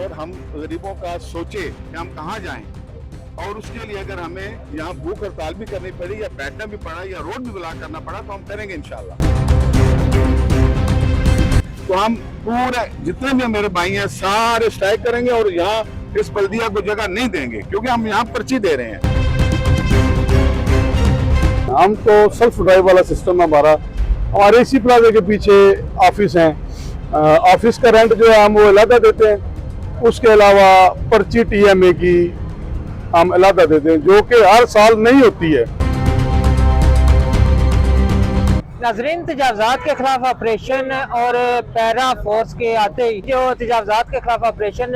और हम गरीबों का सोचे कि हम कहाँ जाएं, और उसके लिए अगर हमें यहाँ भूख हड़ताल भी करनी पड़ी या बैठना भी पड़ा या रोड भी ब्लॉक करना पड़ा तो हम करेंगे इंशाल्लाह। तो हम पूरे जितने भी मेरे भाई हैं सारे स्ट्राइक करेंगे और यहाँ इस बल्दिया को जगह नहीं देंगे, क्योंकि हम यहाँ पर्ची दे रहे हैं। हम तो सेल्फ ड्राइव वाला सिस्टम है हमारे इसी प्लाजा के पीछे ऑफिस हैं। ऑफिस का रेंट जो है हम वो अलग देते हैं, उसके अलावा पर्ची टीएमए की हम अलग देते हैं, जो कि हर साल नहीं होती है। नाज़रीन, तजावज़ात के खिलाफ ऑपरेशन और पैरा फोर्स के आते ही जो तजावज़ात के खिलाफ ऑपरेशन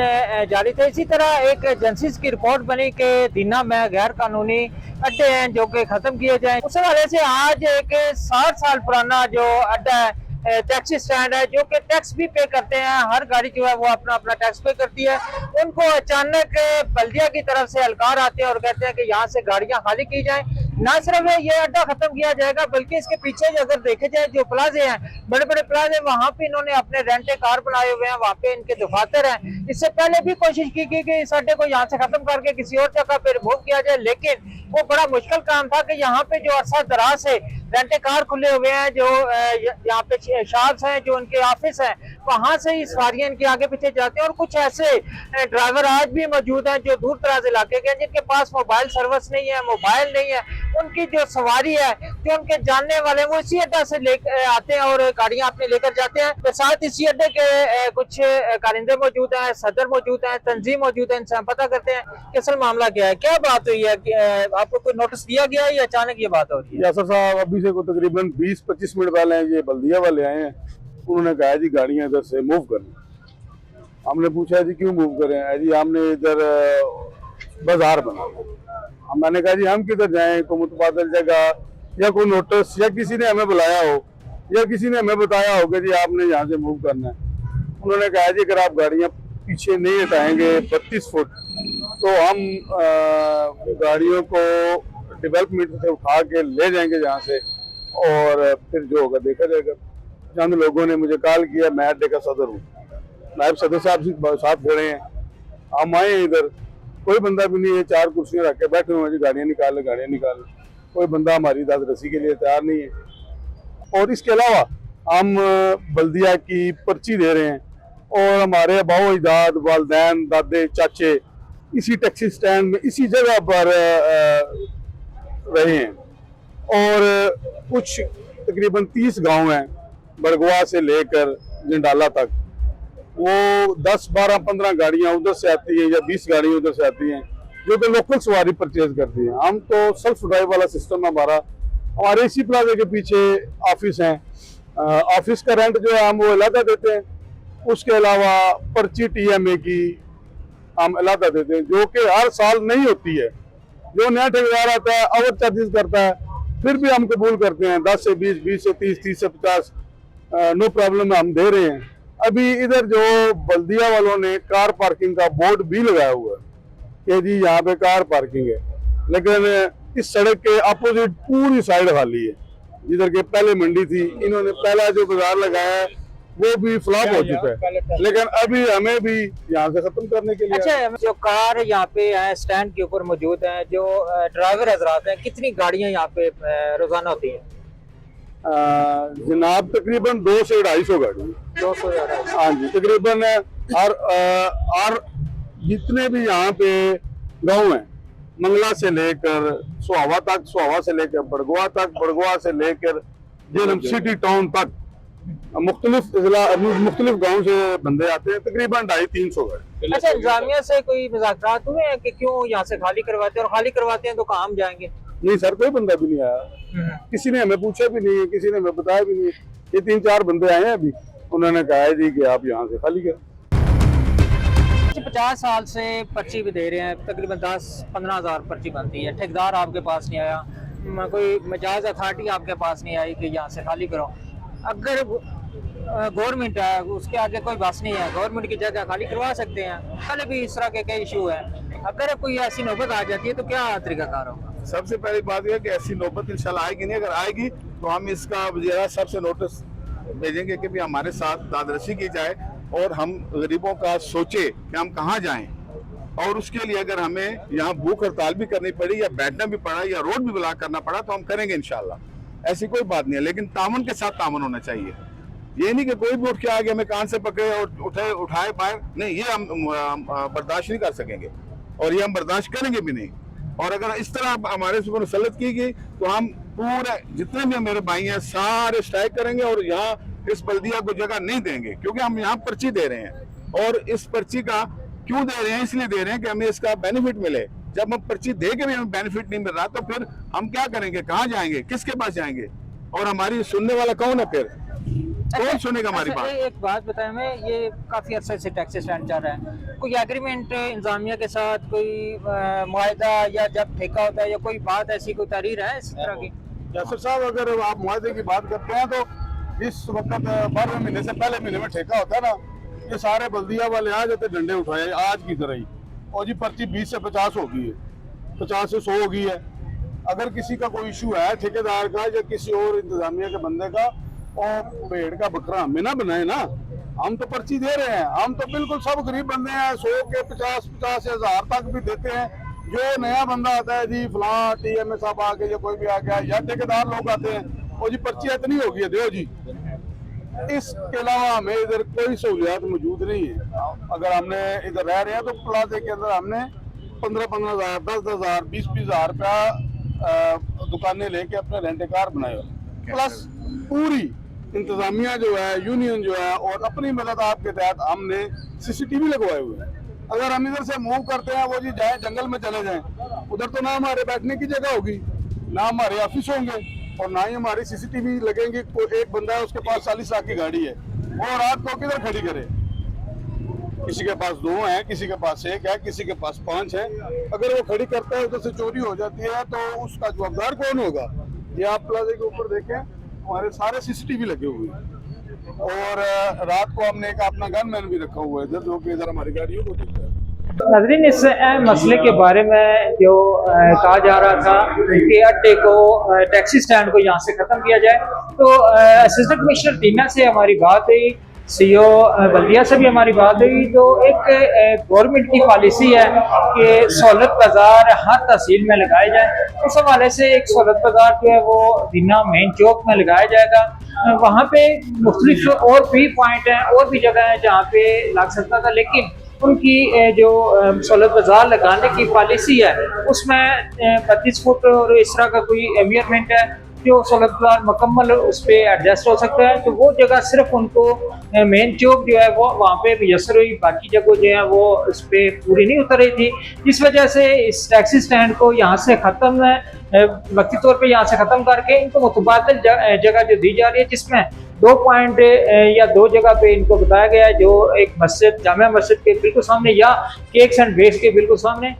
जारी थे, इसी तरह एक एजेंसीज की रिपोर्ट बनी कि दीना में गैर कानूनी अड्डे हैं जो कि ख़त्म किए जाएं। उस हवाले से आज एक 60 साल पुराना जो अड्डा है, टैक्सी स्टैंड है, जो कि टैक्स भी पे करते हैं, हर गाड़ी जो है वो अपना अपना टैक्स पे करती है। उनको अचानक बल्दिया की तरफ से अलकार आते हैं और कहते हैं कि यहाँ से गाड़ियाँ खाली की जाएं। ना सिर्फ ये अड्डा खत्म किया जाएगा बल्कि इसके पीछे अगर देखे जाए जो प्लाजे हैं, बड़े बड़े प्लाजे, वहाँ पे इन्होंने अपने रेंटे कार बनाए हुए हैं, वहाँ पे इनके दफातर हैं। इससे पहले भी कोशिश की कि इस अड्डे को यहाँ से खत्म करके किसी और जगह पे रिमूव किया जाए, लेकिन वो बड़ा मुश्किल काम था कि यहाँ पे जो अरसा दराज से रेंटे कार खुले हुए हैं, जो यहाँ पे शार्स हैं, जो उनके ऑफिस हैं, वहां से ही सवारियां इनके आगे पीछे जाते हैं। और कुछ ऐसे ड्राइवर आज भी मौजूद हैं जो दूर दराज इलाके के हैं, जिनके पास मोबाइल सर्विस नहीं है, मोबाइल नहीं है। उनकी जो सवारी है, जो उनके जानने वाले हैं, वो इसी अड्डा से लेकर आते हैं और गाड़ियां अपने लेकर जाते हैं। तो साथ इसी अड्डे के कुछ कारिंदे मौजूद हैं, सदर मौजूद हैं, तंजीम मौजूद है। इनसे हम पता करते हैं कि असल मामला क्या है, क्या बात हुई है, आपको कोई नोटिस दिया गया है या अचानक ये बात हो रही है? यासर साहब, अभी से तकरीबन 20-25 मिनट पहले ये बल्दिया वाले आए हैं, उन्होंने कहा जी गाड़ियां इधर से मूव करनी। हमने पूछा जी क्यों मूव करें? जी हमने इधर बाजार बना। मैंने कहा जी हम किधर जाएं, कोई मुतबादल जगह या कोई नोटिस या किसी ने हमें बुलाया हो या किसी ने हमें बताया हो कि जी आपने यहाँ से मूव करना है। उन्होंने कहा जी अगर आप गाड़ियाँ पीछे नहीं हटाएंगे 32 फुट तो हम गाड़ियों को डेवलपमेंट से उठा के ले जाएंगे यहाँ से, और फिर जो होगा देखा जाएगा। चंद लोगों ने मुझे कॉल किया, मैं अड्डे का सदर हूँ, नायब सदर साहब साथ खड़े हैं, हम आए इधर, कोई बंदा भी नहीं है, 4 कुर्सियां रख के बैठे हुए हैं, गाड़ियाँ निकाल, कोई बंदा हमारी दादरसी के लिए तैयार नहीं है। और इसके अलावा हम बल्दिया की पर्ची दे रहे हैं और हमारे अबाओ अजदाद, वालदैन, दादे, चाचे इसी टैक्सी स्टैंड में इसी जगह पर रहे हैं। और कुछ तकरीबन 30 गांव हैं बड़गवा से लेकर जंडाला तक, वो 10, 12, 15 गाड़ियां उधर से आती हैं या 20 गाड़ियां उधर से आती हैं जो कि लोकल सवारी परचेज करती हैं। हम तो सेल्फ ड्राइव वाला सिस्टम है हमारे इसी प्लाजे के पीछे ऑफिस हैं। ऑफिस का रेंट जो है हम वो अलग देते हैं, उसके अलावा पर्ची टीएमए की हम अलग देते हैं, जो कि हर साल नहीं होती है। जो नया ठेकेदार आता है ओवर चार्जेस करता है, फिर भी हम कबूल करते हैं 10 से 20, 20 से 30, 30 से 50, नो प्रॉब्लम हम दे रहे हैं। अभी इधर जो बल्दिया वालों ने कार पार्किंग का बोर्ड भी लगाया हुआ है कि जी यहाँ पे कार पार्किंग है, लेकिन इस सड़क के अपोजिट पूरी साइड खाली है। जिधर के पहले मंडी थी, इन्होंने पहला जो बाजार लगाया है वो भी फ्लॉप हो चुका है, लेकिन अभी हमें भी यहाँ से खत्म करने के लिए। अच्छा, जो कार यहाँ पे है स्टैंड के ऊपर मौजूद है, जो ड्राइवर हजरात हैं, कितनी गाड़ियाँ यहाँ पे रोजाना होती हैं? जनाब तकरीबन 200 से 250 गाड़ी। 200 हाँ जी, तकरीबन। और जितने भी यहाँ पे गाँव हैं, मंगला से लेकर सुहावा तक, सुहावा से लेकर बड़गवा तक, बड़गवा से लेकर जेलम सिटी टाउन तक, मुख्तलिफ गाँव से बंदे आते हैं, तकरीबन 250-300 गाड़ी। अच्छा, इंतजामिया से कोई मुज़ाकरात हुए हैं कि क्यों यहाँ से खाली करवाते हैं, और खाली करवाते हैं तो कहाँ हम जाएंगे? नहीं सर, कोई बंदा भी नहीं आया, किसी ने हमें पूछा भी नहीं है, किसी ने हमें बताया भी नहीं। ये 3-4 बंदे आए हैं अभी, उन्होंने कहा है जी कि आप यहाँ से खाली करें। 50 साल से पर्ची भी दे रहे हैं, तकरीबन 10-15 हज़ार पर्ची बनती है, ठेकेदार आपके पास नहीं आया, कोई मजाज अथॉरिटी आपके पास नहीं आई कि यहाँ से खाली करो। अगर गवर्नमेंट है, उसके आगे कोई बस नहीं है, गवर्नमेंट की जगह खाली करवा सकते हैं। पहले भी इस तरह के कई इशू है, अगर कोई ऐसी नौबत आ जाती है तो क्या तरीकाकार होगा? सबसे पहली बात यह है कि ऐसी नौबत इंशाल्लाह आएगी नहीं, अगर आएगी तो हम इसका वज़ीर साहब से नोटिस भेजेंगे कि भी हमारे साथ दादरसी की जाए, और हम गरीबों का सोचे कि हम कहाँ जाएं, और उसके लिए अगर हमें यहाँ भूख हड़ताल भी करनी पड़ी या बैठना भी पड़ा या रोड भी ब्लॉक करना पड़ा तो हम करेंगे इंशाल्लाह। ऐसी कोई बात नहीं है, लेकिन तामुन के साथ तामुन होना चाहिए। ये नहीं कि कोई भी उठ के आ गया हमें कान से पकड़े और उठाए बाहर, नहीं, ये हम बर्दाश्त नहीं कर सकेंगे और ये हम बर्दाश्त करेंगे भी नहीं। और अगर इस तरह हमारे ऊपर मुसल्लत की गई तो हम पूरे जितने भी मेरे भाई हैं सारे स्ट्राइक करेंगे और यहाँ इस बल्दिया को जगह नहीं देंगे, क्योंकि हम यहाँ पर्ची दे रहे हैं। और इस पर्ची का क्यों दे रहे हैं? इसलिए दे रहे हैं कि हमें इसका बेनिफिट मिले। जब हम पर्ची दे के भी हमें बेनिफिट नहीं मिल रहा तो फिर हम क्या करेंगे, कहाँ जाएंगे, किसके पास जाएंगे, और हमारी सुनने वाला कौन है? फिर कौन सुनेगा हमारी बात? एक बात बताएं, हमें ये काफी अरसे से टैक्सी स्टैंड चल रहा है, कोई एग्रीमेंट इंतजामिया के साथ, कोई मुआहदा, या जब ठेका होता है या कोई बात ऐसी कोई तहरीर है इस तरह की? यासर साहब, अगर आप मुआहदे की बात करते हैं तो इस वक्त 12वें महीने से पहले महीने में ठेका होता है ना, ये सारे बल्दिया वाले आ जाते डंडे उठाए आज की तरह ही, और जी पर्ची 20 से 50 हो गई है, 50 से 100 हो गई है। अगर किसी का कोई इशू है ठेकेदार का या किसी और इंतजामिया के बंदे का, और भेड़ का बकरा हमें ना बनाए ना, हम तो पर्ची दे रहे हैं, हम तो बिल्कुल सब गरीब बंदे हैं, 100 के 50 1000 तक भी देते हैं। जो नया बंदा आता है जी फलां TMA साहब आ गए या कोई भी आ गया या ठेकेदार लोग आते हैं, और जी पर्ची इतनी हो गई है दो जी। इसके अलावा हमें इधर कोई सहूलियात मौजूद नहीं है। अगर हमने इधर रह रहे हैं तो प्लाजे के अंदर हमने 15-15 हज़ार 10-10 हज़ार 20-20 हज़ार रुपया दुकानें लेके अपने रेंटे कार बनाए हुए, प्लस पूरी इंतजामिया जो है, यूनियन जो है, और अपनी मदद आपके तहत हमने CCTV लगवाए हुए हैं। अगर हम इधर से मूव करते हैं, वो जी जाए जंगल में चले जाएं, उधर तो ना हमारे बैठने की जगह होगी, ना हमारे ऑफिस होंगे, और ना ही हमारी CCTV लगेंगी। कोई एक बंदा है उसके पास 40 लाख की गाड़ी है, वो रात को किधर खड़ी करे? किसी के पास 2 है, किसी के पास 1 है, किसी के पास 5 है। अगर वो खड़ी करता है उधर से चोरी हो जाती है तो उसका जवाबदार कौन होगा? ये आप प्लाजे के ऊपर देखें, हमारे सारे CCTV लगे हुए हैं, और रात को हमने एक अपना गनमैन भी रखा हुआ है इधर, जो कि इधर हमारी गाड़ियों को देखता है। नाज़रीन, इस अहम मसले के बारे में जो कहा जा रहा था कि अड्डे को, टैक्सी स्टैंड को यहाँ से ख़त्म किया जाए, तो असिस्टेंट कमिश्नर दीना से हमारी बात हुई, CO बल्दिया से भी हमारी बात हुई। तो एक गवर्नमेंट की पॉलिसी है कि सहूलत बाज़ार हर तहसील में लगाए जाए। उस हवाले से एक सहूलत बाज़ार जो है वो दीना मेन चौक में लगाया जाएगा। वहाँ पे मुख्तलिफ और भी पॉइंट हैं, और भी जगह है जहाँ पे लग सकता था, लेकिन उनकी जो सहूलत बाज़ार लगाने की पॉलिसी है उसमें 32 फुट और इस तरह का कोई मेजरमेंट है जो सहूलत बाज़ार मुकम्मल उस पर एडजस्ट हो सकता है। तो वो जगह सिर्फ उनको मेन चौक जो है वो वहाँ पे मुयसर हुई, बाकी जगह जो है वो उस पर पूरी नहीं उतर रही थी। इस वजह से इस टैक्सी स्टैंड को यहाँ से ख़त्म, वक्ती तौर पे यहाँ से ख़त्म करके इनको मुतबादिल जगह जो दी जा रही है, जिसमें 2 पॉइंट या 2 जगह पे इनको बताया गया है, जो एक मस्जिद, जामिया मस्जिद के बिल्कुल सामने या केक्स एंड बेक्स के बिल्कुल सामने,